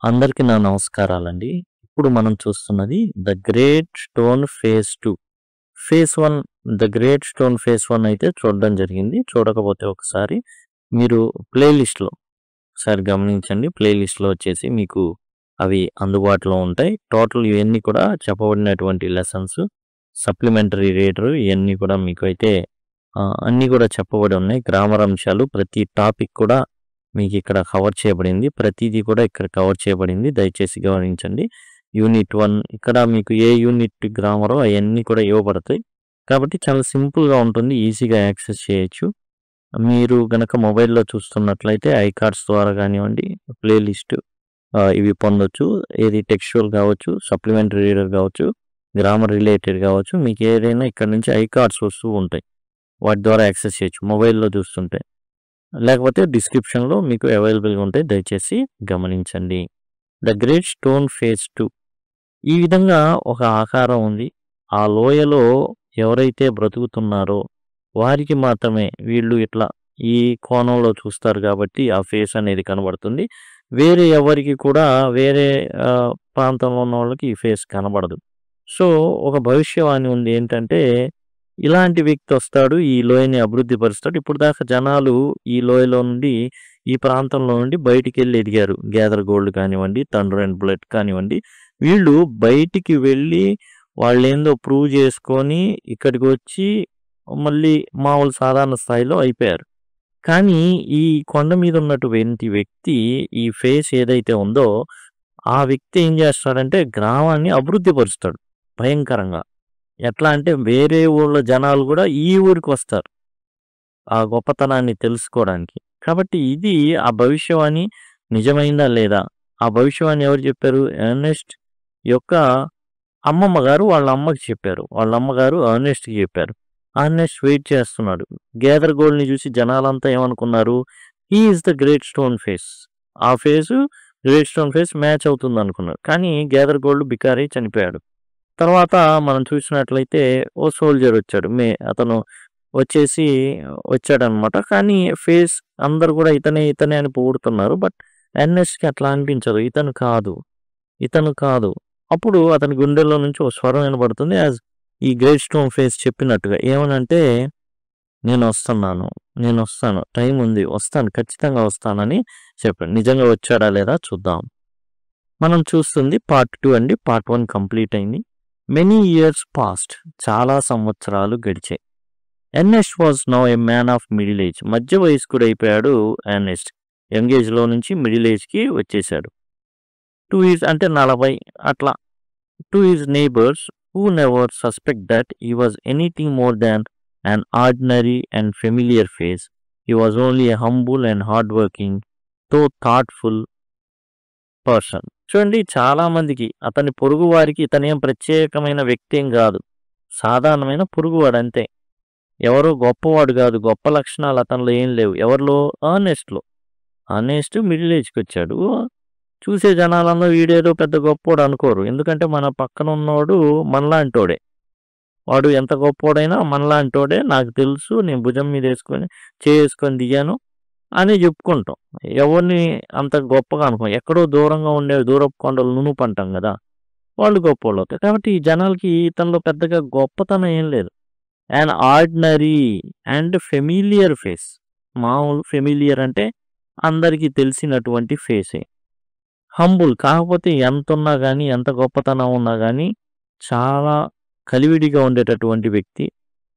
అందరికీ నా నమస్కారాలండి. ఇప్పుడు మనం చూస్తున్నది 'the great stone phase 2'. Phase 1 'the great stone phase 1' అయితే చూడడం జరిగింది. చూడకపోతే ఒకసారి మీరు ప్లేలిస్ట్‌లో ఒకసారి గమనించండి. ప్లేలిస్ట్‌లో వచ్చేసి మీకు అవి అందుబాటులో ఉంటాయి. టోటల్ ఇవన్నీ కూడా చెప్పబడినటువంటి లెసన్స్, సప్లిమెంటరీ రీడర్ ఇయన్నీ కూడా మీకైతే అన్నీ కూడా చెప్పబడి ఉన్నాయి. గ్రామర్ అంశాలు ప్రతి టాపిక్ కూడా మీకిక్కడ కవర్ చేయబడింది. ప్రతీదీ కూడా ఇక్కడ కవర్ చేయబడింది. దయచేసి గమనించండి. యూనిట్ 1 ఇక్కడ మీకు ఏ యూనిట్ గ్రామరో అయన్నీ కూడా ఇవ్వబడతాయి. కాబట్టి చాలా సింపుల్‌గా ఉంటుంది. ఈజీగా యాక్సెస్ చేయొచ్చు. మీరు గనక మొబైల్‌లో చూస్తున్నట్లయితే ఐకార్డ్స్ ద్వారా గానివ్వండి, ప్లేలిస్ట్ ఇవి పొందొచ్చు. ఏది టెక్స్చువల్ కావచ్చు, సప్లిమెంటరీ రీడర్ కావచ్చు, గ్రామర్ రిలేటెడ్ కావచ్చు. మీకు ఏదైనా ఇక్కడ నుంచి ఐకార్డ్స్ వస్తూ ఉంటాయి. వాటి ద్వారా యాక్సెస్ చేయొచ్చు మొబైల్‌లో చూస్తుంటే. లేకపోతే డిస్క్రిప్షన్‌లో మీకు అవైలబుల్‌గా ఉంటాయి. దయచేసి గమనించండి. 'ద గ్రేట్ స్టోన్ ఫేజ్ 2' ఈ విధంగా ఒక ఆకారం ఉంది. ఆ లోయలో ఎవరైతే బ్రతుకుతున్నారో వారికి మాత్రమే వీళ్ళు ఇట్లా ఈ కోణంలో చూస్తారు కాబట్టి ఆ ఫేస్ అనేది కనబడుతుంది. వేరే ఎవరికి కూడా వేరే ప్రాంతంలో ఉన్న వాళ్ళకి ఈ ఫేస్ కనబడదు. సో, ఒక భవిష్యవాణి ఉంది ఏంటంటే ఇలాంటి వ్యక్తి వస్తాడు. ఈ లోయని అభివృద్ధి పరుస్తాడు. ఇప్పటిదాకా జనాలు ఈ లోయలో నుండి, ఈ ప్రాంతంలో నుండి బయటికెళ్ళి ఎదిగారు. గ్యాదర్ గోల్డ్ కానివ్వండి, థండర్ అండ్ బ్లడ్ కానివ్వండి. వీళ్ళు బయటికి వెళ్ళి వాళ్ళేందో ప్రూవ్ చేసుకొని ఇక్కడికి వచ్చి మళ్ళీ మామూలు సాధారణ స్థాయిలో అయిపోయారు. కానీ ఈ కొండ మీద ఉన్నటువంటి వ్యక్తి ఈ ఫేస్ ఏదైతే ఉందో ఆ వ్యక్తి ఏం చేస్తాడంటే గ్రామాన్ని అభివృద్ధి పరుస్తాడు భయంకరంగా. ఎట్లా అంటే వేరే ఊళ్ళో జనాలు కూడా ఈ ఊరికి వస్తారు ఆ గొప్పతనాన్ని తెలుసుకోవడానికి. కాబట్టి ఇది ఆ భవిష్యవాణి నిజమైందా లేదా? ఆ భవిష్యవాణి ఎవరు చెప్పారు? ఎర్నెస్ట్ యొక్క అమ్మమ్మ గారు వాళ్ళ అమ్మకి చెప్పారు. వాళ్ళ అమ్మగారు ఎర్నెస్ట్‌కి చెప్పారు. ఎర్నెస్ట్ వెయిట్ చేస్తున్నాడు. గ్యాదర్ గోల్డ్‌ని చూసి జనాలంతా ఏమనుకున్నారు? He is the great stone face. ఆ face great stone face match అవుతుంది అనుకున్నారు. కానీ గ్యాదర్ గోల్డ్ బికారి చనిపోయాడు. తర్వాత మనం చూసినట్లయితే ఓ సోల్జర్ వచ్చాడు. అతను వచ్చేసి వచ్చాడనమాట. కానీ ఫేస్ అందరూ కూడా ఇతనే, ఇతనే అని పొగుడుతున్నారు. బట్ ఎర్నెస్ట్‌కి అట్లా అనిపించదు. ఇతను కాదు, ఇతను కాదు. అప్పుడు అతని గుండెల్లో నుంచి ఒక స్వరం వినబడుతుంది. యాజ్ ఈ గ్రేట్ స్టోన్ ఫేస్ చెప్పినట్టుగా. ఏమనంటే నేనొస్తున్నాను, నేనొస్తాను. టైం ఉంది. వస్తాను. ఖచ్చితంగా వస్తానని చెప్పాడు. నిజంగా వచ్చాడా లేదా చూద్దాం. మనం చూస్తుంది పార్ట్ 2 అండి. పార్ట్ 1 కంప్లీట్ అయింది. Many years past. చాలా సంవత్సరాలు గడిచాయి. Ernest was now a man of middle age. మధ్య వయస్కుడైపోయాడు ఎర్నెస్ట్. యంగ్ ఏజ్‌లో నుంచి మిడిల్ ఏజ్‌కి వచ్చేసాడు. 2 ఇయర్స్ అంటే 40 అట్లా. To his neighbours who never suspect that he was anything more than an ordinary and familiar face. He was only a humble and hardworking, though thoughtful person. చూడండి చాలా మందికి అతని పొరుగు వారికి ఇతనేం ప్రత్యేకమైన వ్యక్తి ఏం కాదు. సాధారణమైన పొరుగువాడు అంతే. ఎవరో గొప్పవాడు కాదు. గొప్ప లక్షణాలు అతనిలో ఏం లేవు. ఎవరిలో? ఎర్నెస్ట్‌లో. ఎర్నెస్ట్ మిడిల్ ఏజ్‌కి వచ్చాడు. చూసే జనాలందరూ వీడేదో పెద్ద గొప్పోడు అనుకోరు. ఎందుకంటే మన పక్కన ఉన్నోడు మనలాంటోడే. వాడు ఎంత గొప్పోడైనా మనలాంటోడే. నాకు తెలుసు. నేను భుజం మీద చేసుకొని దిగాను అని చెప్పుకుంటాం. ఎవరిని అంత గొప్పగా అనుకోం. ఎక్కడో దూరంగా ఉండే దూరపు కొండలు నునుపు అంటాం కదా! వాళ్ళు గొప్పోళ్ళు అవుతారు. కాబట్టి ఈ జనాలకి ఇతనిలో పెద్దగా గొప్పతనం ఏం లేదు. An ordinary and familiar face. మామూలు ఫెమిలియర్ అంటే అందరికీ తెలిసినటువంటి ఫేసే. హంబుల్ కాకపోతే ఎంతున్నా గానీ, ఎంత గొప్పతనం ఉన్నా గానీ చాలా కలివిడిగా ఉండేటటువంటి వ్యక్తి.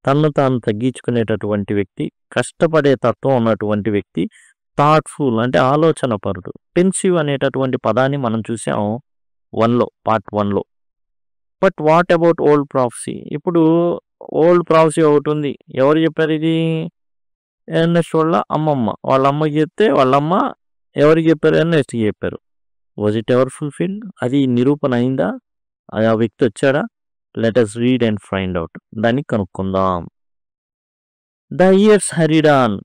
తనను తాను తగ్గించుకునేటటువంటి వ్యక్తి. కష్టపడే తత్వం ఉన్నటువంటి వ్యక్తి. థాట్‌ఫుల్ అంటే ఆలోచనాపరుడు. పెన్సివ్ అనేటటువంటి పదాన్ని మనం చూసాం 1లో పార్ట్ 1లో. But what about old prophecy? ఇప్పుడు ఓల్డ్ ప్రాఫెసీ ఒకటుంది. ఎవరు చెప్పారు ఇది? ఎర్నెస్ట్ వాళ్ళ అమ్మమ్మ. వాళ్ళ అమ్మకి చెప్తే వాళ్ళమ్మ ఎవరికి చెప్పారు? ఎర్నెస్ట్‌కి చెప్పారు. Was it ever fulfilled? అది నిరూపణ అయిందా? ఆ వ్యక్తి వచ్చాడా? Let us read and find out. దాన్ని కనుక్కుందాం. The years hurried on.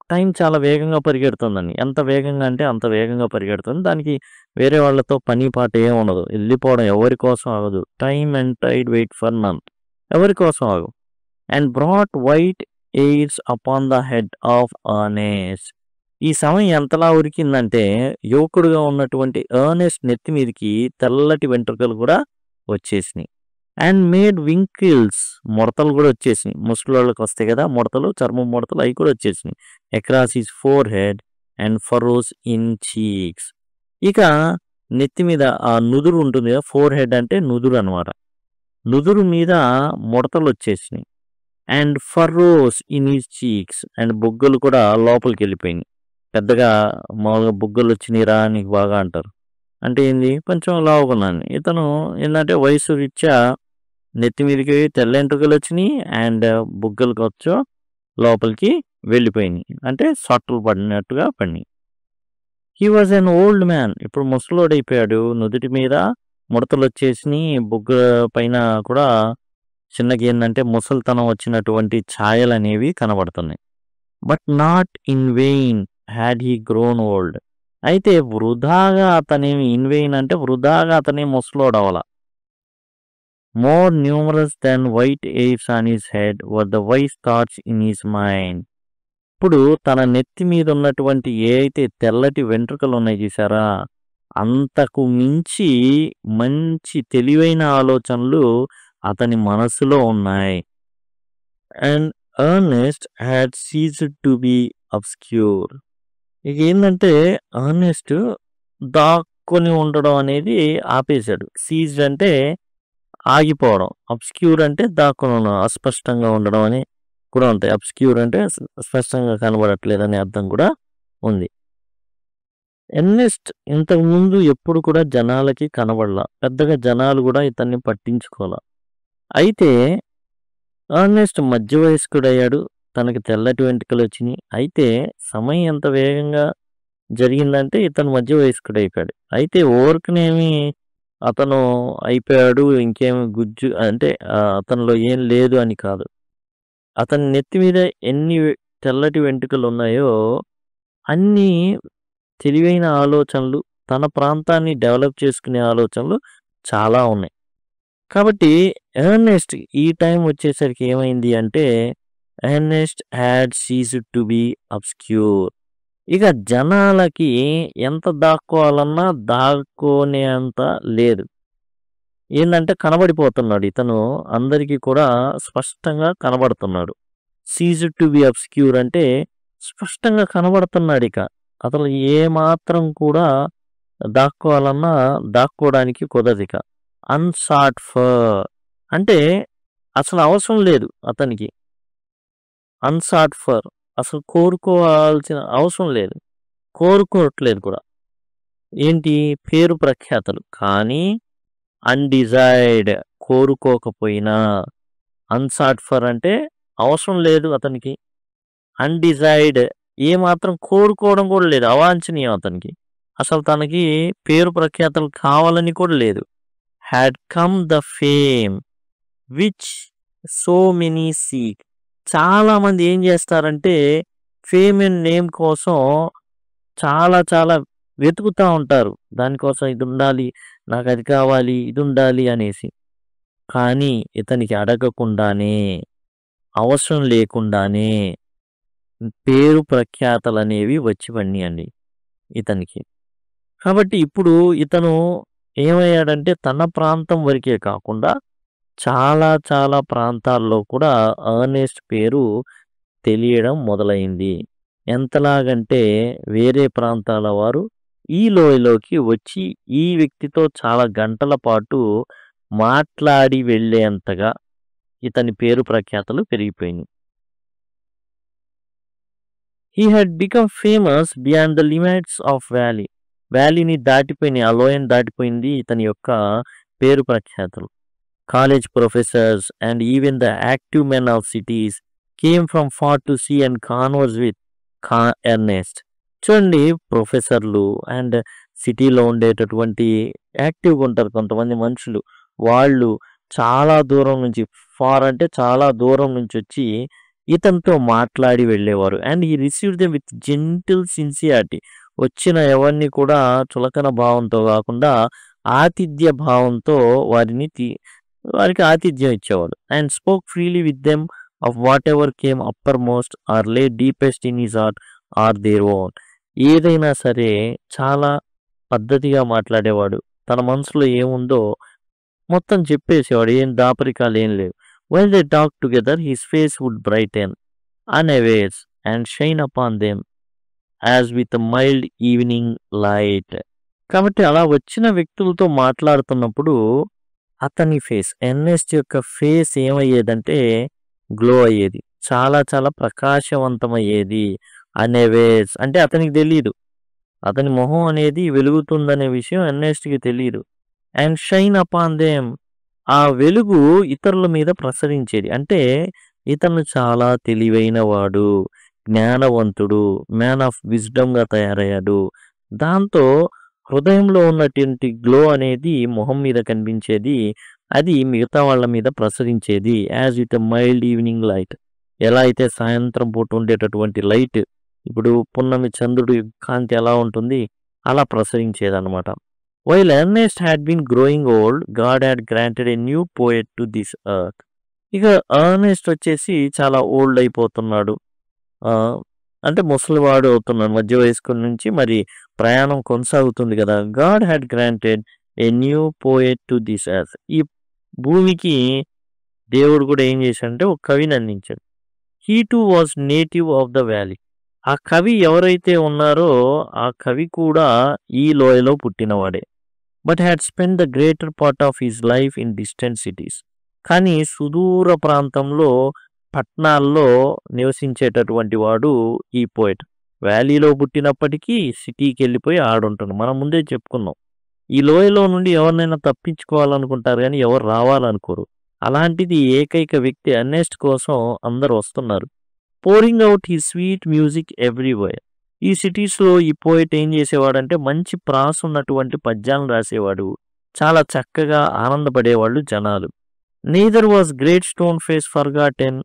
Time చాలా వేగంగా పరిగెడుతుందండి. ఎంత వేగంగా అంటే అంత వేగంగా పరిగెడుతుంది. దానికి వేరే వాళ్ళతో పని పాట ఏం ఉండదు. వెళ్ళిపోవడం ఎవరి కోసం ఆగదు. Time and tide wait for none. ఎవరి కోసం ఆగవు. And brought white hairs upon the head of Ernest. ఈ సమయం ఎంతలా ఉరికిందంటే యువకుడుగా ఉన్నటువంటి ఎర్నెస్ట్ నెత్తి మీదకి తెల్లటి వెంట్రుకలు కూడా వచ్చేసినాయి. అండ్ మేడ్ వింకిల్స్, ముడతలు కూడా వచ్చేసినాయి. ముసలోళ్ళకి వస్తాయి కదా ముడతలు, చర్మం ముడతలు, అవి కూడా వచ్చేసినాయి. Across his four head and pharaoh's in cheeks. ఇక నెత్తి మీద ఆ నుదురు ఉంటుంది కదా, ఫోర్ హెడ్ అంటే నుదురు అనమాట. నుదురు మీద ముడతలు వచ్చేసినాయి. And furrows in his cheeks, and బుగ్గలు కూడా లోపలికి వెళ్ళిపోయినాయి. పెద్దగా మామూలుగా బుగ్గలు వచ్చినాయిరా నీకు బాగా అంటారు. అంటే ఏంది, కొంచెం లావుకున్నాను. ఇతను ఏంటంటే వయసు రీత్యా నెత్తి మీదకి తెల్ల వెంట్రుకలు వచ్చినాయి అండ్ బుగ్గలు వచ్చో లోపలికి వెళ్ళిపోయినాయి. అంటే సొట్టలు పడినట్టుగా పడినాయి. He was an old man. ఇప్పుడు ముసలోడైపోయాడు. నుదుటి మీద ముడతలు వచ్చేసినాయి. బుగ్గ పైన కూడా చిన్నగా ఏంటంటే ముసలితనం వచ్చినటువంటి ఛాయలు అనేవి కనబడుతున్నాయి. But not in vain had he grown old. అయితే వృధాగా అతనేమి ఇన్ వెయిన్ అంటే వృధాగా అతనే ముసలోడవల. More numerous than white hairs on his head were the wise thoughts in his mind. ఇప్పుడు తన నెత్తి మీద ఉన్నటువంటి ఏ అయితే తెల్లటి వెంట్రుకలు ఉన్నాయి చూసారా, అంతకు మించి మంచి తెలివైన ఆలోచనలు అతని మనసులో ఉన్నాయి. And Ernest had ceased to be obscure. ఇక ఏంటంటే ఎర్నెస్ట్ దాక్కొని ఉండడం అనేది ఆపేశాడు. సీజ్డ్ అంటే ఆగిపోవడం, అబ్స్క్యూర్ అంటే దాక్కొని ఉండడం, అస్పష్టంగా ఉండడం అని కూడా ఉంటాయి. అబ్స్క్యూర్ అంటే స్పష్టంగా కనబడట్లేదు అనే అర్థం కూడా ఉంది. ఎర్నెస్ట్ ఇంతకు ముందు ఎప్పుడు కూడా జనాలకి కనబడలా, పెద్దగా జనాలు కూడా ఇతన్ని పట్టించుకోవాల. అయితే ఎర్నెస్ట్ మధ్య వయస్కుడయ్యాడు. తనకి తెల్లటి వెంట్రుకలు వచ్చినాయి. అయితే సమయం ఎంత వేగంగా జరిగిందంటే ఇతను మధ్య వయస్కుడైపోయాడు. అయితే ఓర్కనేమి అతను అయిపోయాడు, ఇంకేమి గుజ్జు అంటే అతనిలో ఏం లేదు అని కాదు. అతని నెత్తి మీద ఎన్ని తెల్లటి వెంట్రుకలు ఉన్నాయో అన్ని తెలివైన ఆలోచనలు, తన ప్రాంతాన్ని డెవలప్ చేసుకునే ఆలోచనలు చాలా ఉన్నాయి. కాబట్టి ఎర్నెస్ట్ ఈ టైం వచ్చేసరికి ఏమైంది అంటే Ernest had ceased to be obscure. ఇక జనాలకి ఎంత దాక్కోవాలన్నా దాక్కోనే అంత లేదు. ఏంటంటే కనబడిపోతున్నాడు ఇతను, అందరికీ కూడా స్పష్టంగా కనబడుతున్నాడు. సీజ్డ్ టు బి అబ్స్క్యూర్ అంటే స్పష్టంగా కనబడుతున్నాడు. ఇక అసలు ఏ మాత్రం కూడా దాక్కోవాలన్నా దాక్కోవడానికి కుదరదు. ఇక అన్సాట్ ఫర్ అంటే అసలు అవసరం లేదు అతనికి. అన్సాట్ ఫర్ అసలు కోరుకోవాల్సిన అవసరం లేదు, కోరుకోవట్లేదు కూడా. ఏంటి పేరు ప్రఖ్యాతలు, కానీ అన్డిజైర్డ్ కోరుకోకపోయినా. అన్సాట్ ఫర్ అంటే అవసరం లేదు అతనికి, అన్డిజైర్డ్ ఏ మాత్రం కోరుకోవడం కూడా లేదు, అవాంఛనీయం అతనికి. అసలు తనకి పేరు ప్రఖ్యాతలు కావాలని కూడా లేదు. Had come the fame which so many seek. చాలా మంది ఏం చేస్తారంటే ఫేమ్ అండ్ నేమ్ కోసం చాలా చాలా వెతుకుతూ ఉంటారు. దానికోసం ఇది ఉండాలి, నాకు అది కావాలి, ఇది ఉండాలి అనేసి. కానీ ఇతనికి అడగకుండానే, అవసరం లేకుండానే పేరు ప్రఖ్యాతలు అనేవి వచ్చి పడినాయండి ఇతనికి. కాబట్టి ఇప్పుడు ఇతను ఏమయ్యాడంటే తన ప్రాంతం వరకే కాకుండా చాలా చాలా ప్రాంతాల్లో కూడా ఎర్నెస్ట్ పేరు తెలియడం మొదలైంది. ఎంతలాగంటే వేరే ప్రాంతాల వారు ఈ లోయలోకి వచ్చి ఈ వ్యక్తితో చాలా గంటల పాటు మాట్లాడి వెళ్ళేంతగా ఇతని పేరు ప్రఖ్యాతలు పెరిగిపోయినాయి. He had become famous beyond the limits of valley. వ్యాలీని దాటిపోయినాయి, ఆ లోయని దాటిపోయింది ఇతని యొక్క పేరు ప్రఖ్యాతలు. College professors and even the active men of cities came from far to see and converse with Ernest. చూడండి, ప్రొఫెసర్లు అండ్ సిటీలో ఉండేటటువంటి యాక్టివ్గా ఉంటారు కొంతమంది మనుషులు, వాళ్ళు చాలా దూరం నుంచి, ఫార్ అంటే చాలా దూరం నుంచి వచ్చి ఇతనితో మాట్లాడి వెళ్ళేవారు. అండ్ ఈ received them with gentle sincerity. వచ్చిన ఎవరిని కూడా చులకన భావంతో కాకుండా ఆతిథ్య భావంతో వారికి ఆతిథ్యం ఇచ్చేవాడు. And spoke freely with them of whatever came uppermost or lay deepest in his heart or their own. ఏదైనా సరే చాలా పద్ధతిగా మాట్లాడేవాడు. తన మనసులో ఏముందో మొత్తం చెప్పేసేవాడు. ఏం దాపరికాలు ఏం లేవు. While they talked together, his face would brighten unawares and shine upon them as with a mild evening light. కాబట్టి అలా వచ్చిన వ్యక్తులతో మాట్లాడుతున్నప్పుడు అతని ఫేస్, ఎర్నెస్ట్ యొక్క ఫేస్ ఏమయ్యేదంటే గ్లో అయ్యేది. చాలా చాలా ప్రకాశవంతమయ్యేది. అనేవేస్ అంటే అతనికి తెలీదు. అతని మొహం అనేది వెలుగుతుందనే విషయం ఎర్నెస్ట్‌కి తెలీదు. అండ్ షైన్ అపాన్ దెమ్, ఆ వెలుగు ఇతరుల మీద ప్రసరించేది. అంటే ఇతను చాలా తెలివైన వాడు, జ్ఞానవంతుడు, మ్యాన్ ఆఫ్ విజ్డమ్‌గా తయారయ్యాడు. దాంతో హృదయంలో ఉన్నటువంటి గ్లో అనేది మొహం మీద కనిపించేది. అది మిగతా వాళ్ళ మీద ప్రసరించేది. As with a mild evening light, ఎలా అయితే సాయంత్రం పూట ఉండేటటువంటి లైట్, ఇప్పుడు పున్నమి చంద్రుడి కాంతి ఎలా ఉంటుంది అలా ప్రసరించేదన్నమాట. While Ernest had been growing old, God had granted a new poet to this earth. ఇక ఎర్నెస్ట్ వచ్చేసి చాలా ఓల్డ్ అయిపోతున్నాడు. ఆ, అంటే ముసలివాడు అవుతున్నాడు. మధ్య వయస్కుల నుంచి మరి ప్రయాణం కొనసాగుతుంది కదా. God had granted a new poet to this earth. ఈ భూమికి దేవుడు కూడా ఏం చేశాడంటే ఒక కవిని అందించాడు. He too was native of the valley. ఆ కవి ఎవరైతే ఉన్నారో ఆ కవి కూడా ఈ లోయలో పుట్టినవాడే. But had spend the greater part of his life in distant cities. కానీ సుదూర ప్రాంతంలో పట్టణాల్లో నివసించేటటువంటి వాడు ఈ పోయెట్. వ్యాలీలో పుట్టినప్పటికీ సిటీకి వెళ్ళిపోయి ఆడుంటాడు. మనం ముందే చెప్పుకున్నాం. ఈ లోయలో నుండి ఎవరినైనా తప్పించుకోవాలనుకుంటారు కానీ ఎవరు రావాలనుకోరు. అలాంటిది ఏకైక వ్యక్తి ఎర్నెస్ట్ కోసం అందరు వస్తున్నారు. Pouring out he sweet music everywhere. ఈ సిటీస్లో ఈ పోయెట్ ఏం చేసేవాడంటే మంచి ప్రాస ఉన్నటువంటి పద్యాలను రాసేవాడు. చాలా చక్కగా ఆనందపడేవాళ్ళు జనాలు. Neither was great stone face forgotten,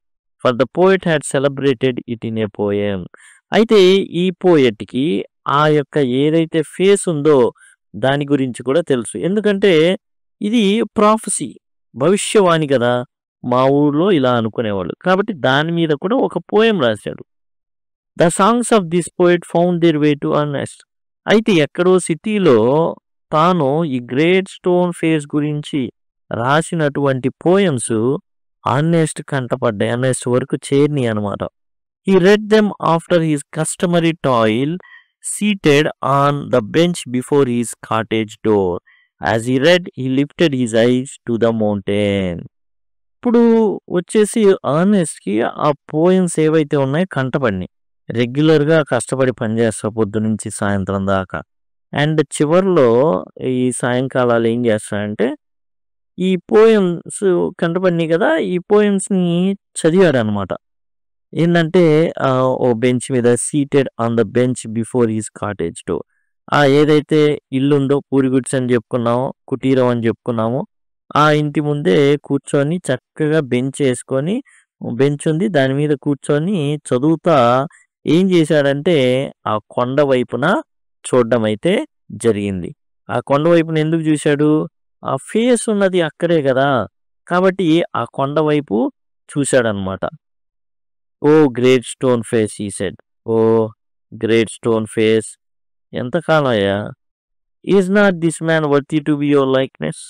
for the poet had celebrated it in a poem. అయితే ఈ పోయెట్కి ఆ యొక్క ఏదైతే ఫేస్ ఉందో దాని గురించి కూడా తెలుసు. ఎందుకంటే ఇది ప్రాఫెసీ, భవిష్యవాణి కదా. మా ఊర్లో ఇలా అనుకునేవాళ్ళు కాబట్టి దాని మీద కూడా ఒక పోయం రాశాడు. The songs of this poet found their way to Ernest. అయితే ఎక్కడో సిటీలో తాను ఈ గ్రేట్ స్టోన్ ఫేస్ గురించి రాసినటువంటి పోయమ్స్ ఎర్నెస్ట్ కంటపడ్డాయి. ఎర్నెస్ట్ వరకు చేరినాయి అనమాట. He red them after his customary toil, seated on the bench before his cottage door. As he red he lifted his eyes to the mountain. ఇప్పుడు వచ్చేసి ఎర్నెస్ట్‌కి ఆ poems ఏవైతే ఉన్నాయో కంటపడినాయి. రెగ్యులర్‌గా కష్టపడి పనిచేస్తాడు పొద్దు నుంచి సాయంత్రం దాకా. అండ్ చివర్లో ఈ సాయంకాలాలు ఏం చేస్తాడంటే ఈ పోయమ్స్ కంటపడినాయి కదా. ఈ పోయమ్స్‌ని చదివాడనమాట. ఏందంటే ఓ బెంచ్ మీద seated on the bench before his cottage door. ఏదైతే ఇల్లుందో పూరిగుడిసె అని చెప్పుకున్నామో, కుటీరం అని చెప్పుకున్నామో, ఆ ఇంటి ముందే కూర్చొని చక్కగా బెంచ్ వేసుకొని, బెంచ్ ఉంది దాని మీద కూర్చొని చదువుతా ఏం చేశాడంటే ఆ కొండ వైపున చూడడం అయితే జరిగింది. ఆ కొండ వైపున ఎందుకు చూశాడు? ఆ ఫేస్ ఉన్నది అక్కడే కదా. కాబట్టి ఆ కొండ వైపు చూశాడనమాట. O great stone face he said. O great stone face, ఎంతకాలం అయ్యా? Is not this man worthy to be your likeness.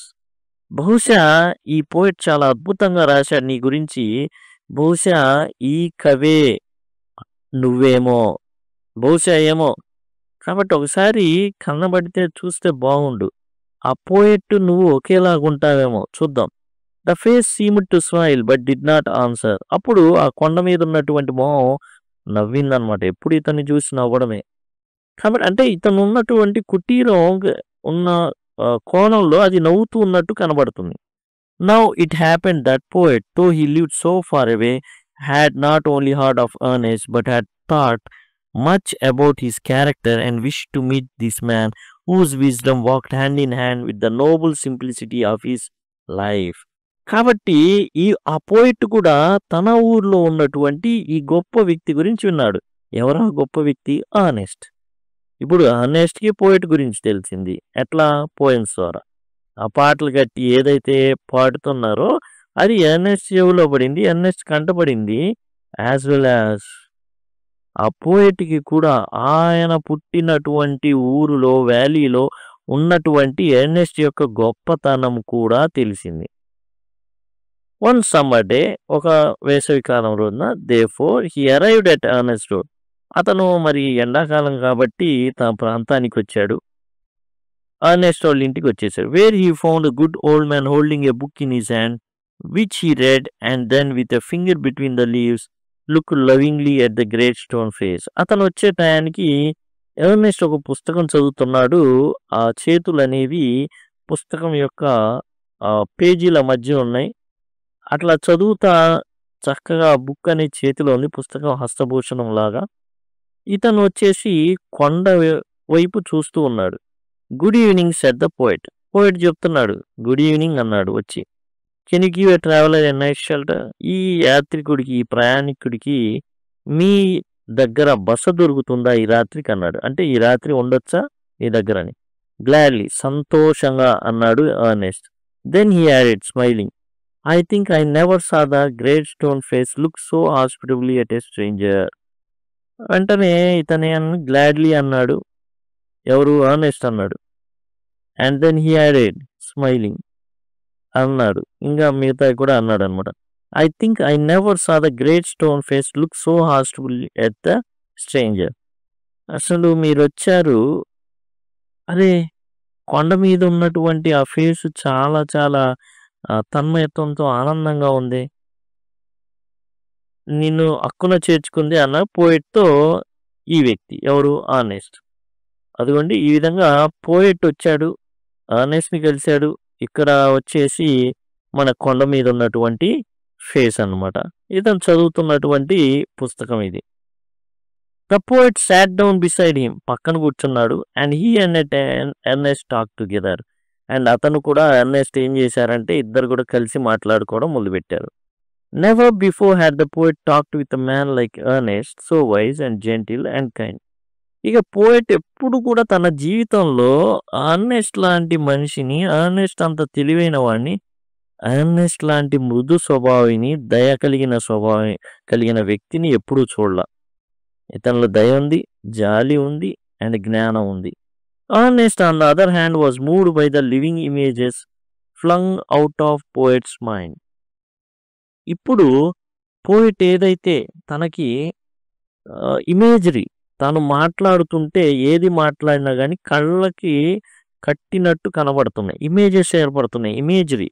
బహుశా ఈ పోయెట్ చాలా అద్భుతంగా రాశాడు నీ గురించి. బహుశా ఈ కవే నువ్వేమో, బహుశా ఏమో. కాబట్టి ఒకసారి కన్నబడితే చూస్తే బాగుండు. ఆ పోయెట్ నువ్వు ఒకేలాగుంటావేమో చూద్దాం. The face seemed to smile but did not answer. అప్పుడు ఆ కొండ మీద ఉన్నటువంటి మొహం నవ్విందనమాట. ఎప్పుడు ఇతన్ని చూసి నవ్వడమే. కాబట్టి అంటే ఇతను ఉన్నటువంటి కుటీరం ఉన్న కోణంలో అది నవ్వుతూ ఉన్నట్టు కనబడుతుంది. Now it happened that poet though he lived so far away had not only heard of Ernest but had thought much about his character and wished to meet this man whose wisdom walked hand in hand with the noble simplicity of his life. కాబట్టి ఆ poet కూడా తన ఊర్లో ఉన్నటువంటి ఈ గొప్ప వ్యక్తి గురించి విన్నాడు. ఎవరా గొప్ప వ్యక్తి? ఎర్నెస్ట్. ఇప్పుడు ఎర్నెస్ట్‌కి పోయిట్ గురించి తెలిసింది. ఎట్లా? పోయమ్స్ ద్వారా. ఆ పాటలు కట్టి ఏదైతే పాడుతున్నారో అది ఎర్నెస్ట్ చెవిలో పడింది. ఎర్నెస్ట్ కంటపడింది. యాజ్ వెల్ యాజ్ ఆ పోయెట్‌కి కూడా ఆయన పుట్టినటువంటి ఊరులో, వ్యాలీలో ఉన్నటువంటి ఎర్నెస్ట్ యొక్క గొప్పతనం కూడా తెలిసింది. వన్ సమ్మర్ డే ఒక వేసవికాలం రోజున therefore he arrived at Ernest road. అతను మరి ఎండాకాలం కాబట్టి తన ప్రాంతానికొచ్చాడు. ఎర్నెస్ట్ వాళ్ళ ఇంటికొచ్చేసాడు. Where he found a good old man holding a book in his hand which he read and then with a finger between the leaves look lovingly at the great stone face. అతను వచ్చే టయానికి Ernest ఒక పుస్తకం చదువుతున్నాడు. ఆ చేతులనేవి పుస్తకం యొక్క పేజీల మధ్య ఉన్నాయి. అట్లా చదువుతా చక్కగా బుక్ అనేది చేతిలో ఉంది. పుస్తకం హస్తభూషణం లాగా. ఇతను వచ్చేసి కొండ వైపు చూస్తూ ఉన్నాడు. Good evening said the poet. Poet చెప్తున్నాడు. గుడ్ ఈవినింగ్ అన్నాడు వచ్చి. Can you give a traveller a night shelter? ఈ యాత్రికుడికి, ఈ ప్రయాణికుడికి మీ దగ్గర బస దొరుకుతుందా ఈ రాత్రికి అన్నాడు. అంటే ఈ రాత్రి ఉండొచ్చా మీ దగ్గర అని. గ్లాడ్లీ, సంతోషంగా అన్నాడు Ernest. Then he added smiling, I think I never saw the great stone face look so hospitably at a stranger. వెంటనే ఇతనే గ్లాడ్లీ అన్నాడు. ఎవరు? ఎర్నెస్ట్ అన్నాడు. And then he added smiling అన్నాడు. ఇంకా మిగతా కూడా అన్నాడు అనమాట. I think I never saw the great stone face look so hospitably at the stranger. అసలు మీరు వచ్చారు, అరే కొండ మీద ఉన్నటువంటి ఆ ఫేస్ చాలా చాలా తన్మయత్వంతో ఆనందంగా ఉంది, నిన్ను అక్కున చేర్చుకుంది అన్న పోయెట్తో ఈ వ్యక్తి ఎవరు? ఎర్నెస్ట్. అదిగోండి ఈ విధంగా పోయెట్ వచ్చాడు, ఎర్నెస్ట్ని కలిశాడు. ఇక్కడ వచ్చేసి మన కొండ మీద ఉన్నటువంటి ఫేస్ అన్నమాట. ఇతను చదువుతున్నటువంటి పుస్తకం ఇది. The poet sat down beside him, పక్కన కూర్చున్నాడు. And he and Ernest talk together. And అతను కూడా ఎర్నెస్ట్ ఏం చేశారంటే ఇద్దరు కూడా కలిసి మాట్లాడుకోవడం మొదలుపెట్టారు. Never before had the poet talked with a man like Ernest, so wise and gentle and kind. ఇక పోయెట్ ఎప్పుడు కూడా తన జీవితంలో ఎర్నెస్ట్ లాంటి మనిషిని, ఎర్నెస్ట్ అంత తెలివైన వాడిని, ఎర్నెస్ట్ లాంటి మృదు స్వభావిని, దయ కలిగిన స్వభావం కలిగిన వ్యక్తిని ఎప్పుడూ చూడలా. ఇతనిలో దయ ఉంది, జాలి ఉంది అండ్ జ్ఞానం ఉంది. Ernest on the other hand was moved by the living images flung out of poet's mind. ఇప్పుడు పోయెట్ ఏదైతే తనకి ఇమేజరీ, తాను మాట్లాడుతుంటే ఏది మాట్లాడినా కానీ కళ్ళకి కట్టినట్టు కనబడుతున్నాయి, ఇమేజెస్ ఏర్పడుతున్నాయి. ఇమేజరీ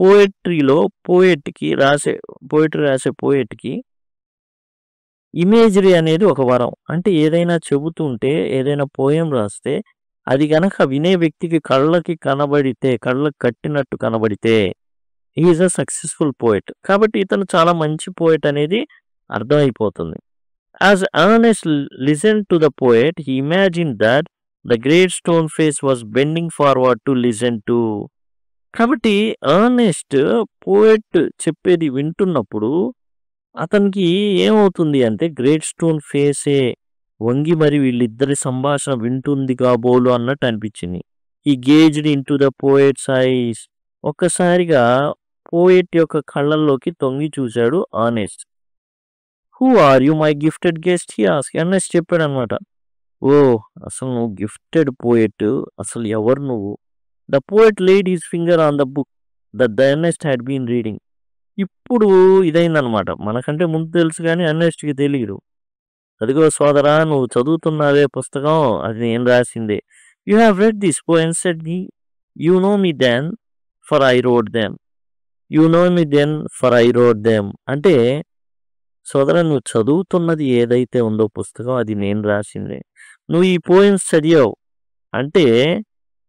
పోయెట్రీలో పోయెట్కి పోయెట్రీ రాసే పోయెట్కి ఇమేజరీ అనేది ఒక వరం. అంటే ఏదైనా చెబుతుంటే, ఏదైనా పోయం రాస్తే అది గనక వినే వ్యక్తికి కళ్ళకి కనబడితే, కళ్ళకి కట్టినట్టు కనబడితే ఈజ్ అ సక్సెస్ఫుల్ పోయెట్. కాబట్టి ఇతను చాలా మంచి పోయెట్ అనేది అర్థమైపోతుంది. As Ernest listen to the poet he imagine that the great stone face was bending forward to listen to. కాబట్టి ఎర్నెస్ట్ పోయెట్ చెప్పేది వింటున్నప్పుడు అతనికి ఏమవుతుంది అంటే గ్రేట్ స్టోన్ ఫేసే వంగి మరి వీళ్ళిద్దరి సంభాషణ వింటుంది కాబోలు అన్నట్టు అనిపించింది. He gazed into the poet's eyes. ఒక్కసారిగా పోయెట్ యొక్క కళ్ళల్లోకి తొంగి చూశాడు Ernest. Who are you my gifted guest he asked. Ernest చెప్పాడు అనమాట. ఓ అసలు నువ్వు గిఫ్టెడ్ పోయెట్, అసలు ఎవరు నువ్వు? The poet laid his finger on the book that the Ernest had been reading. ఇప్పుడు ఇదైందనమాట. మనకంటే ముందు తెలుసు కానీ ఎర్నెస్ట్కి తెలియదు. అదిగో సోదరా, నువ్వు చదువుతున్నావే పుస్తకం, అది నేను రాసిందే. You have read this poem said he. You know me then for I wrote them. You know me then for I wrote them. అంటే సోదరా, నువ్వు చదువుతున్నది ఏదైతే ఉందో పుస్తకం, అది నేను రాసిందే. నువ్వు ఈ పోయమ్స్ చదివావు అంటే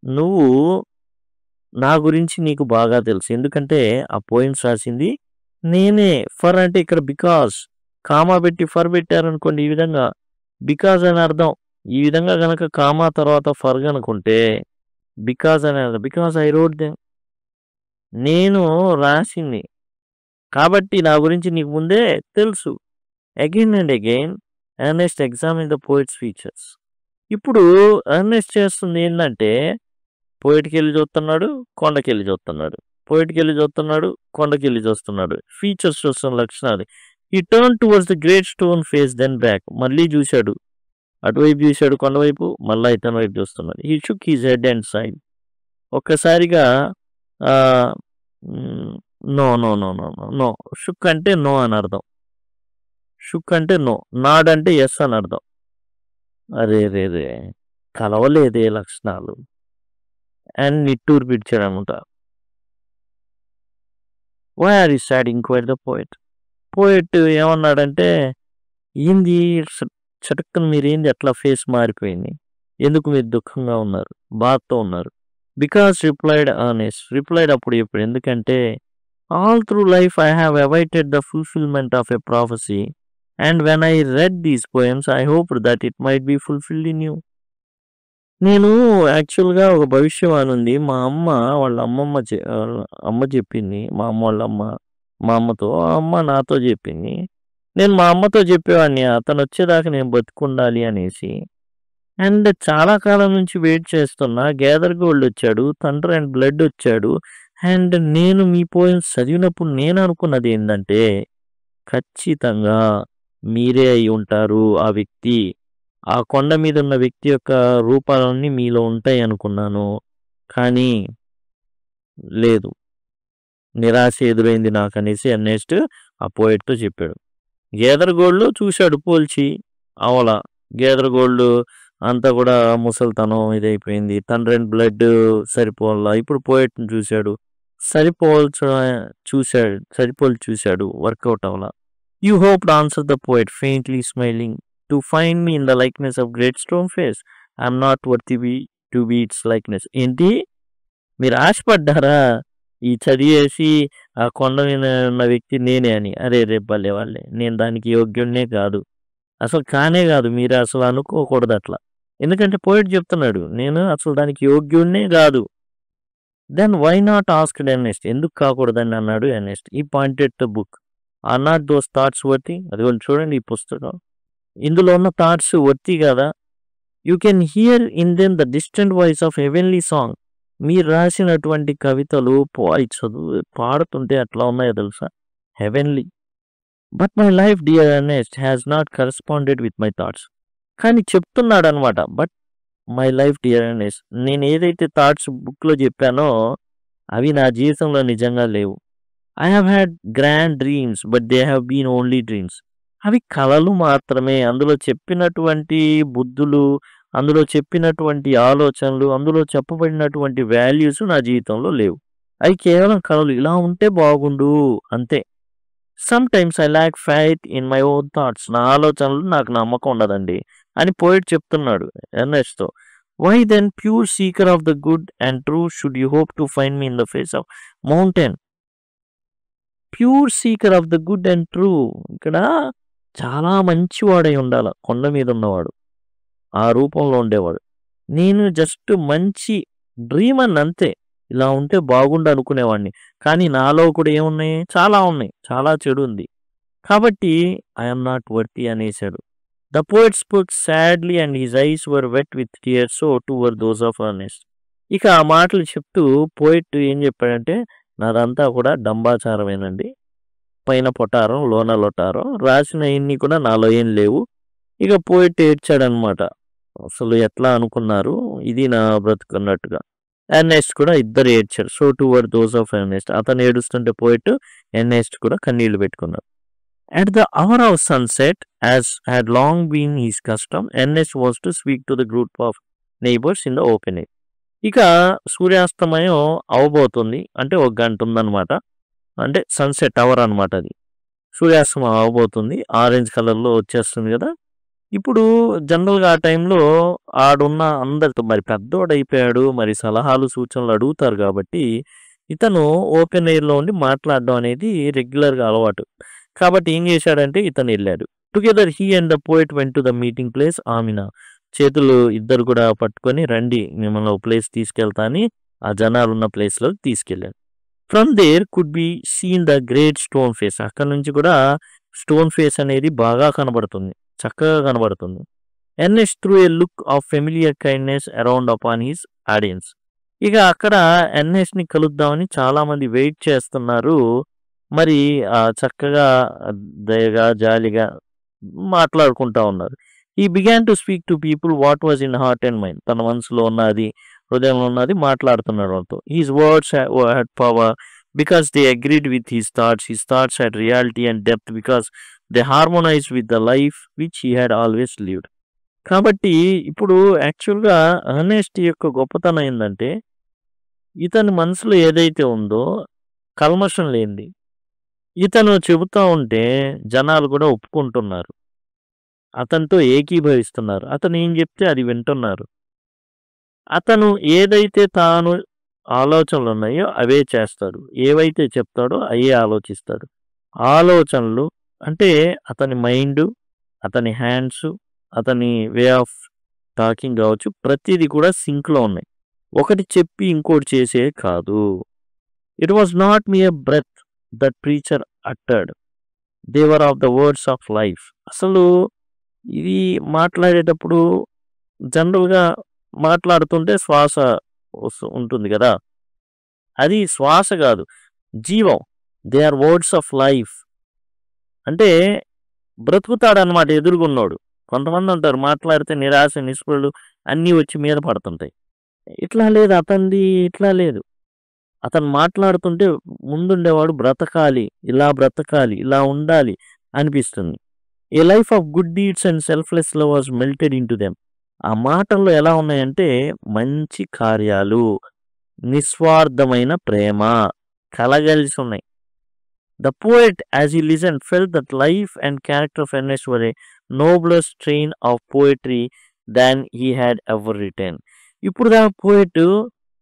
నువ్వు నా గురించి నీకు బాగా తెలుసు. ఎందుకంటే ఆ పోయమ్స్ రాసింది నేనే. ఫర్ అంటే ఇక్కడ బికాస్, కామా పెట్టి ఫర్ పెట్టారనుకోండి, ఈ విధంగా బికాజ్ అని అర్థం. ఈ విధంగా కనుక కామా తర్వాత ఫర్ కనుకుంటే బికాజ్ అని అర్థం. బికాజ్ ఐ రోడ్ దెమ్, నేను రాసింది కాబట్టి నా గురించి నీకు ముందే తెలుసు. Again and again Ernest examine the poet's features. ఇప్పుడు ఎర్నెస్ట్ చేస్తుంది ఏంటంటే పోయెట్కి వెళ్ళి చూస్తున్నాడు, కొండకి వెళ్ళి చూస్తున్నాడు, పోయెట్కి వెళ్ళి చూస్తున్నాడు, కొండకి వెళ్ళి చూస్తున్నాడు. ఫీచర్స్ చూస్తున్న లక్షణాలు he turn towards the great stone face then back. మళ్ళీ చూశాడు, అటువైపు చూశాడు కొండ వైపు, మళ్ళా ఇతని వైపు చూస్తున్నాడు. He shook his head and sighed. ఒక్కసారిగా no no no no no no. Shook అంటే నో అని అర్థం, షుక్ అంటే నో, నాడ్ అంటే ఎస్ అని అర్థం. అరే రే రే, కలవలేదే లక్షణాలు అండ్ నిట్టూరు పిడిచాడనమాట. Why are you sad inquire the poet. Poet ఏమన్నాడంటే, ఏంది చటుక్కన మీరేంది అట్లా ఫేస్ మారిపోయింది, ఎందుకు మీరు దుఃఖంగా ఉన్నారు, బాధతో ఉన్నారు. Because replied honest. రిప్లైడ్ అప్పుడు ఇప్పుడు ఎందుకంటే, all through life I have awaited the fulfilment of a prophecy and when I read these poems I hope that it might be fulfilled in you. నేను యాక్చువల్గా ఒక భవిష్యవాణి ఉంది, మా అమ్మ వాళ్ళ అమ్మ చెప్పింది, మా అమ్మ వాళ్ళ అమ్మ మా అమ్మతో, ఆ అమ్మ నాతో చెప్పింది. నేను మా అమ్మతో చెప్పేవాడిని అతను వచ్చేదాకా నేను బతుకుండాలి అనేసి. అండ్ చాలా కాలం నుంచి వెయిట్ చేస్తున్నా. గ్యాదర్ గోల్డ్ వచ్చాడు, థండర్ అండ్ బ్లడ్ వచ్చాడు. అండ్ నేను మీ పోయమ్స్ చదివినప్పుడు నేను అనుకున్నది ఏంటంటే, ఖచ్చితంగా మీరే అయి ఉంటారు ఆ వ్యక్తి, ఆ కొండ మీద ఉన్న వ్యక్తి యొక్క రూపాలన్నీ మీలో ఉంటాయి అనుకున్నాను. కానీ లేదు, నిరాశ ఎదురైంది నాకు అనేసి ఎర్నెస్ట్ ఆ పోయట్తో చెప్పాడు. గ్యాదర్ గోల్డ్ చూశాడు పోల్చి, అవలా గ్యాదర్ గోల్డ్ అంతా కూడా ముసలితనం ఇదైపోయింది, థండర్ అండ్ బ్లడ్ సరిపోవాలా. ఇప్పుడు పోయట్ని చూశాడు, సరిపోల్చి చూశాడు, వర్కౌట్ అవలా. You hope answer the poet faintly smiling to find me in the likeness of great stone face. I'm not worthy to be its likeness. ఏంటి, మీరు ఆశపడ్డారా ఈ చదివేసి ఆ కొండ మీద ఉన్న వ్యక్తి నేనే అని? అరే రేపల్లే వాళ్ళే, నేను దానికి యోగ్యుడినే కాదు, అసలు కానే కాదు. మీరు అసలు అనుకోకూడదు అట్లా, ఎందుకంటే పోయిట్ చెప్తున్నాడు నేను అసలు దానికి యోగ్యుడినే కాదు. Then why not asked Ernest. ఎందుకు కాకూడదని అన్నాడు Ernest. He pointed the book. Are not those thoughts worthy. అది చూడండి ఈ పుస్తకం, ఇందులో ఉన్న థాట్స్ వర్తి కదా. You can hear in them the distant voice of heavenly song. మీరు రాసినటువంటి కవితలు చదువు పాడుతుంటే అట్లా ఉన్నాయో తెలుసా, heavenly. But my life dear Ernest has not corresponded with my thoughts. కానీ చెప్తున్నాడు అనమాట, but my life dear Ernest, నేను ఏదైతే థాట్స్ బుక్లో చెప్పానో అవి నా జీవితంలో నిజంగా లేవు. I have had grand dreams but they have been only dreams. అవి కలలు మాత్రమే. అందులో చెప్పినటువంటి బుద్ధులు, అందులో చెప్పినటువంటి ఆలోచనలు, అందులో చెప్పబడినటువంటి వాల్యూస్ నా జీవితంలో లేవు. అవి కేవలం కలలు. ఇలా ఉంటే బాగుండు అంతే. Sometimes I lack faith in my own thoughts. నా ఆలోచనలు నాకు నమ్మకం ఉండదండి అని పోయిట్ చెప్తున్నాడు ఎర్నెస్ట్తో. Why then pure seeker of the good and true should you hope to find me in the face of mountain. Pure seeker of the good and true. ఇక్కడ చాలా మంచివాడై ఉండాలి కొండ మీద ఉన్నవాడు, ఆ రూపంలో ఉండేవాడు. నేను జస్ట్ మంచి డ్రీమర్ అంతే, ఇలా ఉంటే బాగుండు అనుకునేవాడిని. కానీ నాలో కూడా ఏమున్నాయి, చాలా ఉన్నాయి, చాలా చెడు ఉంది. కాబట్టి ఐఎమ్ నాట్ వర్తి అనేసాడు. The poet spoke sadly and his eyes were wet with tears so too were those of Ernest. ఇక ఆ మాటలు చెప్తూ పోయిట్ ఏం చెప్పాడంటే, నాదంతా కూడా డంబాచారమేనండి, పైన పొటారం లోన లొటారం, రాసిన ఇన్ని కూడా నాలో ఏం లేవు. ఇక పోయిట్ ఏడ్చాడనమాట. అసలు ఎట్లా అనుకున్నారు, ఇది నా బ్రతుకున్నట్టుగా. ఎర్నెస్ట్ కూడా ఇద్దరు ఏడ్చారు. So too were those of Ernest. అతను ఏడుస్తుంటే పోయిట్, ఎర్నెస్ట్ కూడా కన్నీళ్లు పెట్టుకున్నారు. At the hour of sunset, as had long been his custom, Ernest was to speak to the group of neighbors in the open air. ఇక సూర్యాస్తమయం అవబోతుంది, అంటే 1 గంట ఉందన్నమాట. అంటే సన్సెట్ అవర్ అనమాట అది. సూర్యాస్తమయం అవబోతుంది, ఆరెంజ్ కలర్లో వచ్చేస్తుంది కదా. ఇప్పుడు జనరల్గా ఆ టైంలో ఆడున్న అందరితో, మరి పెద్దోడైపోయాడు, మరి సలహాలు సూచనలు అడుగుతారు కాబట్టి ఇతను ఓపెన్ ఎయిర్లో ఉండి మాట్లాడడం అనేది రెగ్యులర్గా అలవాటు. కాబట్టి ఏం చేశాడంటే ఇతను వెళ్ళాడు. Together he and the poet went to the meeting place Amina. చేతులు ఇద్దరు కూడా పట్టుకొని, రండి మిమ్మల్ని ఒక ప్లేస్ తీసుకెళ్తా అని ఆ జనాలు ఉన్న ప్లేస్లో తీసుకెళ్ళాడు. From there could be seen the great stone face. అక్కడ నుంచి కూడా స్టోన్ ఫేస్ అనేది బాగా కనబడుతుంది, చక్కగా కనబడుతుంది. Ernest threw a look of familiar kindness around upon his audience. ఇక అక్కడ ఎర్నెస్ట్ని కలుద్దామని చాలా మంది వెయిట్ చేస్తున్నారు. మరి చక్కగా దయగా, జాలిగా మాట్లాడుకుంటా ఉన్నారు. He began to speak to people what was in heart and mind. తన మనసులో ఉన్నది, హృదయంలో ఉన్నది మాట్లాడుతున్నాడు వాళ్ళతో. His words had power because they agreed with his thoughts. His thoughts had reality and depth because they harmonised with the life which he had always lived. కాబట్టి ఇప్పుడు యాక్చువల్‌గా అర్నెస్ట్ యొక్క గొప్పతనం ఏందంటే, ఇతని మనసులో ఏదైతే ఉందో కల్మషం లేనిది. ఇతను చెబుతా ఉంటే జనాలు కూడా ఒప్పుకుంటున్నారు. అతనితో ఏకీభవిస్తున్నారు. అతను ఏం చెప్తే అది వింటున్నారు. అతను ఏదైతే తాను ఆలోచనలున్నాయో అవే చేస్తాడు. ఏవైతే చెప్తాడో అయ్యే ఆలోచిస్తాడు. ఆలోచనలు అంటే అతని మైండు, అతని హ్యాండ్సు, అతని వే ఆఫ్ టాకింగ్ కావచ్చు, ప్రతీది కూడా సింక్‌లో ఉన్నాయి. ఒకటి చెప్పి ఇంకోటి చేసేది కాదు. It was not mere breath that preacher uttered. They were of the words of life. అసలు ఇది మాట్లాడేటప్పుడు జనరల్‌గా మాట్లాడుతుంటే శ్వాస ఉంటుంది కదా! అది శ్వాస కాదు, జీవం. They are words of life. అంటే బ్రతుకుతాడనమాట ఎదురుగున్నోడు. కొంతమంది అంటారు మాట్లాడితే నిరాశ, నిస్పృహలు అన్నీ వచ్చి మీద పడుతుంటాయి. ఇట్లా లేదు అతనిది, ఇట్లా లేదు. అతను మాట్లాడుతుంటే ముందుండేవాడు బ్రతకాలి, ఇలా బ్రతకాలి, ఇలా ఉండాలి అనిపిస్తుంది. A life of good deeds and selfless love was melted into them. ఆ మాటల్లో ఎలా ఉన్నాయంటే మంచి కార్యాలు, నిస్వార్థమైన ప్రేమ కలగలిసి ఉన్నాయి. The poet, as he listened, felt that life and character of Ernest were a nobler strain of poetry than he had ever written. ఇప్పుడు దా poet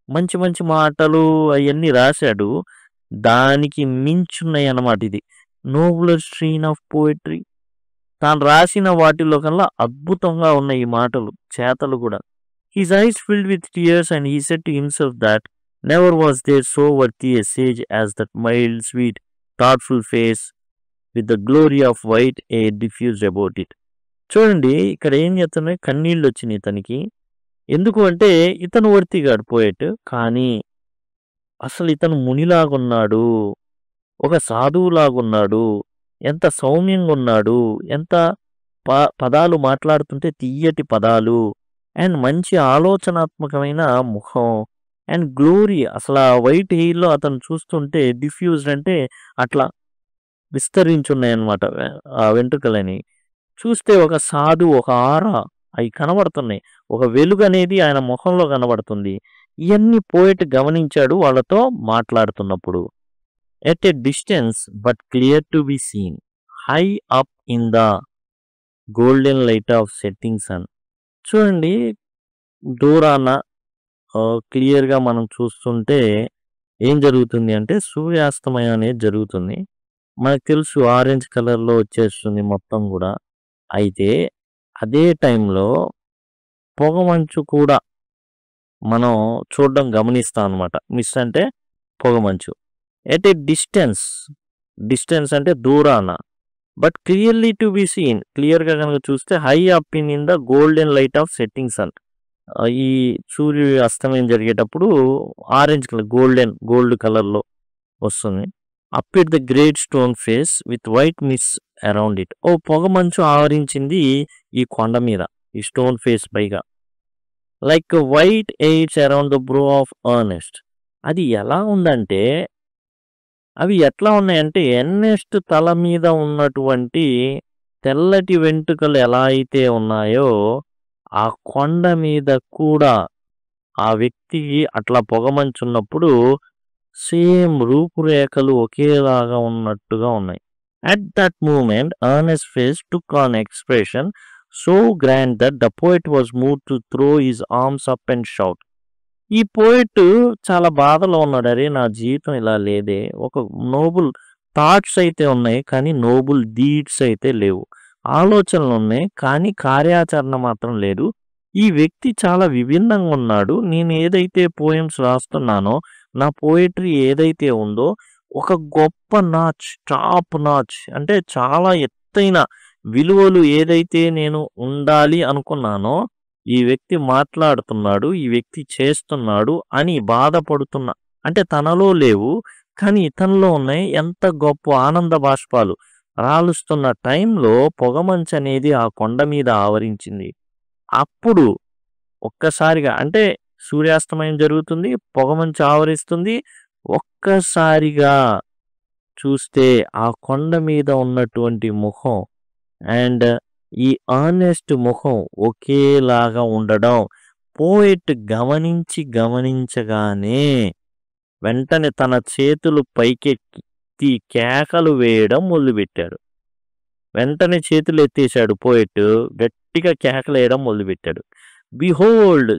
మంచి మంచి మాటలు అవన్నీ రాశాడు. దానికి మించున్నాయి అన్నమాట ఇది. నోబులర్ స్ట్రెయిన్ ఆఫ్ పోయిటరీ. తాను రాసిన వాటిలో కల్లా అద్భుతంగా ఉన్నాయి ఈ మాటలు, చేతలు కూడా. His eyes filled with tears and he said to himself that never was there so worthy a sage as that mild, sweet, thoughtful face with the glory of white air diffused about it. చూడండి ఇక్కడ ఏం చేస్తున్నాయి, కన్నీళ్ళు వచ్చినాయి ఇతనికి. ఎందుకు అంటే ఇతను వర్తిగాడు పోయేట్, కానీ అసలు ఇతను మునిలాగున్నాడు, ఒక సాధువులాగున్నాడు, ఎంత సౌమ్యంగా ఉన్నాడు, ఎంత పదాలు మాట్లాడుతుంటే తీయటి పదాలు, అండ్ మంచి ఆలోచనాత్మకమైన ముఖం, అండ్ గ్లోరీ. అసలు ఆ వైట్ హెయిర్లో అతను చూస్తుంటే డిఫ్యూజ్డ్ అంటే అట్లా విస్తరించున్నాయి అన్నమాట ఆ వెంట్రుకలని. చూస్తే ఒక సాధు, ఒక ఆరా అవి కనబడుతున్నాయి. ఒక వెలుగు అనేది ఆయన ముఖంలో కనబడుతుంది. ఇవన్నీ పోయిట్ గమనించాడు వాళ్ళతో మాట్లాడుతున్నప్పుడు. At a distance but clear to be seen, high up in the golden light of setting sun. చూడండి దూరాన క్లియర్గా మనం చూస్తుంటే ఏం జరుగుతుంది అంటే సూర్యాస్తమయం అనేది జరుగుతుంది. మనకు తెలుసు ఆరెంజ్ కలర్లో వచ్చేస్తుంది మొత్తం కూడా. అయితే అదే టైంలో పొగమంచు కూడా మనం చూడడం గమనిస్తాం అనమాట. మిస్ అంటే పొగమంచు. ఎట్ ఏ డిస్టెన్స్ అంటే దూరాన, but clearly to be seen, క్లియర్గా కనుక చూస్తే high up in the golden light of setting sun. ఈ సూర్యుడి అస్తమయం జరిగేటప్పుడు ఆరెంజ్ కలర్, గోల్డ్ కలర్లో వస్తుంది. Up it the great stone face with white mist around it. ఓ పొగ మంచు ఆవరించింది ఈ కొండ మీద, ఈ స్టోన్ ఫేస్ పైగా. Like white hairs around the brow of Ernest. అది ఎలా ఉందంటే, అవి ఎట్లా ఉన్నాయంటే ఎర్నెస్ట్ తల మీద ఉన్నటువంటి తెల్లటి వెంట్రుకలు ఎలా అయితే ఉన్నాయో ఆ కొండ మీద కూడా ఆ వ్యక్తికి అట్లా పొగమంచున్నప్పుడు సేమ్ రూపురేఖలు ఒకేలాగా ఉన్నట్టుగా ఉన్నాయి. At that moment Ernest face took on expression so grand that the poet was move to throw his arms up and shout. ఈ పోయిట్ చాలా బాధలో ఉన్నాడు. అరే నా జీవితం ఇలా లేదే, ఒక నోబుల్ థాట్స్ అయితే ఉన్నాయి కానీ నోబుల్ డీడ్స్ అయితే లేవు. ఆలోచనలు ఉన్నాయి కానీ కార్యాచరణ మాత్రం లేదు. ఈ వ్యక్తి చాలా విభిన్నంగా ఉన్నాడు. నేను ఏదైతే పోయమ్స్ రాస్తున్నానో, నా పోయిటరీ ఏదైతే ఉందో ఒక గొప్ప నాచ్, టాప్ నాచ్ అంటే చాలా ఎత్తైన విలువలు ఏదైతే నేను ఉండాలి అనుకున్నానో ఈ వ్యక్తి మాట్లాడుతున్నాడు, ఈ వ్యక్తి చేస్తున్నాడు అని బాధపడుతున్నా. అంటే తనలో లేవు కానీ ఇతనిలో ఉన్నాయి ఎంత గొప్ప ఆనంద బాష్పాలు. రాలుస్తున్న టైంలో పొగమంచు అనేది ఆ కొండ మీద ఆవరించింది. అప్పుడు ఒక్కసారిగా అంటే సూర్యాస్తమయం జరుగుతుంది. పొగమంచు ఆవరిస్తుంది. ఒక్కసారిగా చూస్తే ఆ కొండ మీద ఉన్నటువంటి ముఖం అండ్ ఈ అర్నెస్ట్ ముఖం ఒకేలాగా ఉండడం పోయెట్ గమనించగానే వెంటనే తన చేతులు పైకెత్తి కేకలు వేయడం మొదలుపెట్టాడు. వెంటనే చేతులు ఎత్తేసాడు పోయెట్. గట్టిగా కేకలు వేయడం మొదలుపెట్టాడు. బిహోల్డ్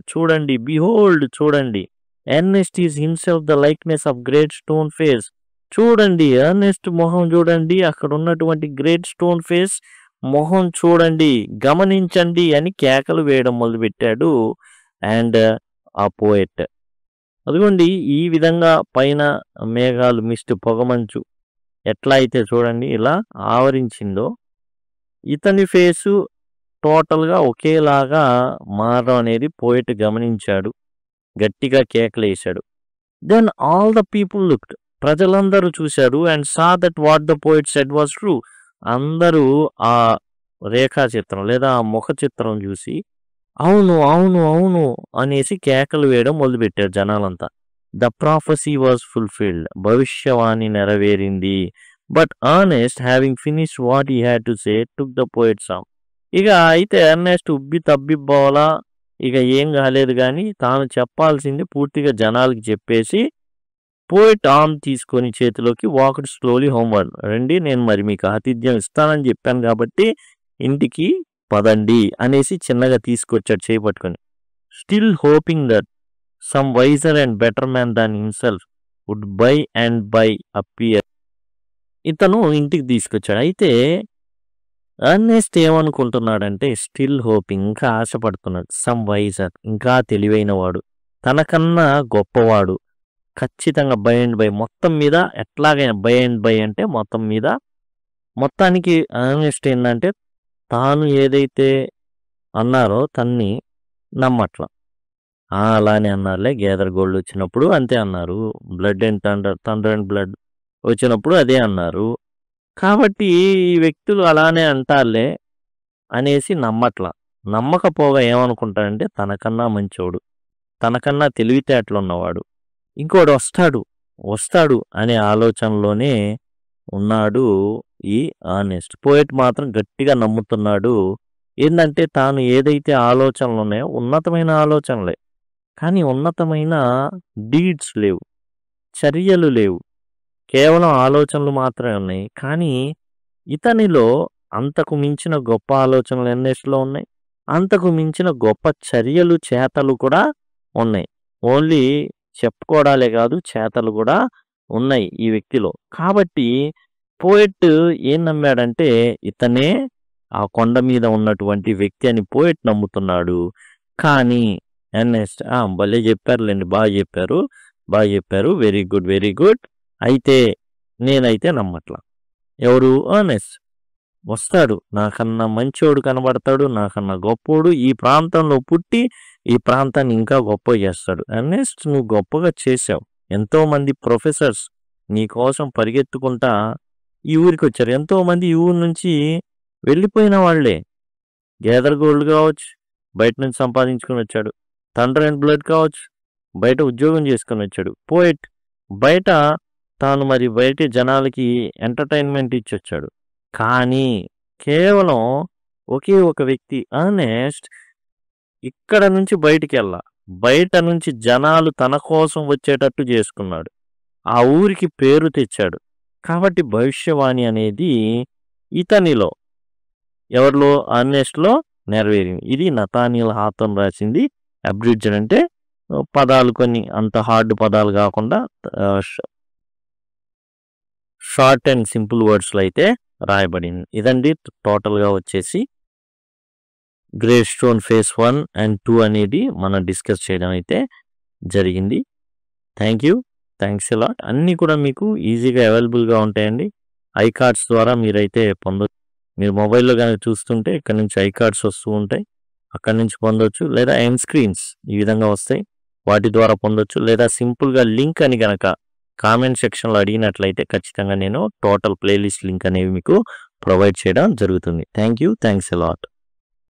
చూడండి Ernest is himself the likeness of great stone face. చూడండి ఎర్నెస్ట్ మొహం చూడండి, అక్కడ ఉన్నటువంటి గ్రేట్ స్టోన్ ఫేస్ మొహం చూడండి, గమనించండి అని కేకలు వేయడం మొదలుపెట్టాడు అండ్ ఆ పోయెట్. అదిగోండి ఈ విధంగా పైన మేఘాలు మిస్ట్ పొగమంచు ఎట్లా అయితే చూడండి ఇలా ఆవరించిందో ఇతని ఫేసు టోటల్గా ఒకేలాగా మారడం అనేది పోయెట్ గమనించాడు. గట్టిగా కేకలేశాడు. Then all the people looked. ప్రజలందరూ చూశారు and saw that what the poet said was true. అందరూ ఆ రేఖా చిత్రం లేదా ఆ ముఖ చిత్రం చూసి అవును అనేసి కేకలు వేయడం మొదలుపెట్టారు జనాలంతా. The prophecy was fulfilled. భవిష్యవాణి నెరవేరింది. But Ernest having finished what he had to say took the poet's arm. ఇక అయితే ఎర్నెస్ట్ తబ్బిబ్బోలా ఇక ఏం కాలేదు కానీ తాను చెప్పాల్సింది పూర్తిగా జనాలకి చెప్పేసి పోయెట్ ఆర్మ్ తీసుకొని చేతిలోకి వాక్డ్ స్లోలీ హోంవర్డ్. రండి నేను మరి మీకు ఆతిథ్యం ఇస్తానని చెప్పాను కాబట్టి ఇంటికి పదండి అనేసి చిన్నగా తీసుకొచ్చాడు చేయి పట్టుకొని. Still hoping that some wiser and better man than himself would by and by appear. ఇతను ఇంటికి తీసుకొచ్చాడు. అయితే అర్నెస్ట్ ఏమనుకుంటున్నాడంటే స్టిల్ హోపింగ్, ఇంకా ఆశపడుతున్నాడు. సమ్ వైజర్, ఇంకా తెలివైన వాడు, తనకన్నా గొప్పవాడు ఖచ్చితంగా బై అండ్ బై మొత్తం మీద ఎట్లాగైనా బై అండ్ బై అంటే మొత్తం మీద మొత్తానికి అర్నెస్ట్ ఏంటంటే తాను ఏదైతే అన్నారో తన్ని నమ్మట్ల. అలానే అన్నారులే, గేదర్ గోల్డ్ వచ్చినప్పుడు అంతే అన్నారు, blood and thunder and blood వచ్చినప్పుడు అదే అన్నారు, కాబట్టి ఈ వ్యక్తులు అలానే అంటారులే అనేసి నమ్మట్ల. నమ్మకపోగా ఏమనుకుంటాడంటే తనకన్నా మంచోడు, తనకన్నా తెలివితేటలు ఉన్నవాడు ఇంకోడు వస్తాడు అనే ఆలోచనలోనే ఉన్నాడు ఈ అర్నెస్ట్. పోయెట్ మాత్రం గట్టిగా నమ్ముతున్నాడు. ఏంటంటే తాను ఏదైతే ఆలోచనలు ఉన్నాయో ఉన్నతమైన ఆలోచనలే, కానీ ఉన్నతమైన డీడ్స్ లేవు, చర్యలు లేవు, కేవలం ఆలోచనలు మాత్రమే ఉన్నాయి. కానీ ఇతనిలో అంతకు మించిన గొప్ప ఆలోచనలు ఎర్నెస్ట్లో ఉన్నాయి, అంతకు మించిన గొప్ప చర్యలు చేతలు కూడా ఉన్నాయి. ఓన్లీ చెప్పుకోవడాలే కాదు చేతలు కూడా ఉన్నాయి ఈ వ్యక్తిలో. కాబట్టి పోయెట్ ఏం నమ్మాడంటే ఇతనే ఆ కొండ మీద ఉన్నటువంటి వ్యక్తి అని పోయెట్ నమ్ముతున్నాడు. కానీ ఎర్నెస్ట్ భలే చెప్పారులేండి, బాగా చెప్పారు, వెరీ గుడ్, అయితే నేనైతే నమ్మట్లా. ఎవరు? అర్నెస్ట్. వస్తాడు, నాకన్నా మంచోడు కనబడతాడు, నాకన్నా గొప్పోడు, ఈ ప్రాంతంలో పుట్టి ఈ ప్రాంతాన్ని ఇంకా గొప్ప చేస్తాడు. ఎర్నెస్ట్ నువ్వు గొప్పగా చేశావు, ఎంతోమంది ప్రొఫెసర్స్ నీ కోసం పరిగెత్తుకుంటా ఈ ఊరికి వచ్చారు, ఎంతోమంది ఈ ఊరు నుంచి వెళ్ళిపోయిన వాళ్లే. గేదర్ గోల్డ్ కావచ్చు బయట నుంచి సంపాదించుకొని వచ్చాడు, థండర్ అండ్ బ్లడ్ కావచ్చు బయట ఉద్యోగం చేసుకొని వచ్చాడు, పోయెట్ బయట తాను మరి బయట జనాలకి ఎంటర్టైన్మెంట్ ఇచ్చొచ్చాడు. కానీ కేవలం ఒకే ఒక వ్యక్తి అర్నెస్ట్ ఇక్కడ నుంచి బయట నుంచి జనాలు తన కోసం వచ్చేటట్టు చేసుకున్నాడు, ఆ ఊరికి పేరు తెచ్చాడు. కాబట్టి భవిష్యవాణి అనేది ఇతనిలో, ఎవరిలో? అర్నెస్ట్లో నెరవేరింది. ఇది నతానియల్ హాథోర్న్ రాసింది. అబ్రిడ్జ్డ్ అంటే పదాలు కొన్ని అంత హార్డ్ పదాలు కాకుండా షార్ట్ అండ్ సింపుల్ వర్డ్స్లో అయితే రాయబడింది. ఇదండి టోటల్గా వచ్చేసి గ్రేట్ స్టోన్ ఫేస్ 1 and 2 అనేది మనం డిస్కస్ చేయడం అయితే జరిగింది. Thanks a lot. అన్నీ కూడా మీకు ఈజీగా అవైలబుల్గా ఉంటాయండి. ఐ కార్డ్స్ ద్వారా మీరైతే పొందొచ్చు. మీరు మొబైల్లో కనుక చూస్తుంటే ఇక్కడ నుంచి ఐ కార్డ్స్ వస్తూ ఉంటాయి, అక్కడి నుంచి పొందొచ్చు. లేదా ఎండ్ స్క్రీన్స్ ఈ విధంగా వస్తాయి, వాటి ద్వారా పొందొచ్చు. లేదా సింపుల్గా లింక్ అని కనుక కామెంట్ సెక్షన్లో అడిగినట్లయితే ఖచ్చితంగా నేను టోటల్ ప్లేలిస్ట్ లింక్ అనేవి మీకు ప్రొవైడ్ చేయడం జరుగుతుంది. Thanks a lot.